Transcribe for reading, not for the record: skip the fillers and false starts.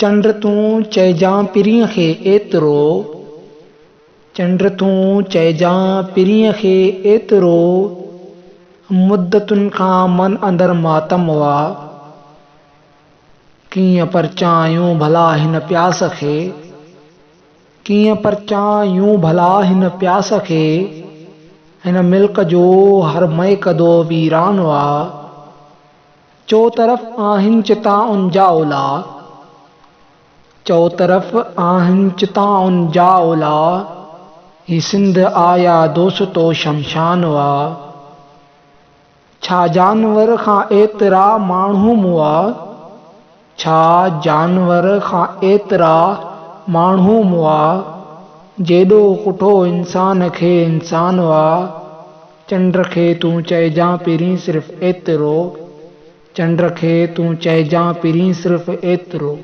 चंड तूं चइजां पिरीअ खे एतिरो, चंड तूं चइजां पिरीअ खे एतिरो, मुद्दतुनि खां मन अंदर मातम हुआ। कीअं परचायूं भला हिन प्यास खे, कीअं परचायूं भला हिन प्यास खे, हिन मिल्क जो हर महकदो वीरान हुआ। चो तरफ़ आहिनि चिताउनि जा ओला, चो तरफ़ आहिनि चिताउनि जा ओला, ही सिंध आया दोस्तो शमशान हुआ। छा जानवर खां एतिरा माण्हू मुआ, छा जानवर खां एतिरा माण्हू मुआ, जेॾो कुठो इंसान खे इंसान हुआ। चंड खे तूं चइजां पिरीं सिर्फ़ एतिरो, चंड खे तूं चइजां पिरीं सिर्फ़ एतिरो।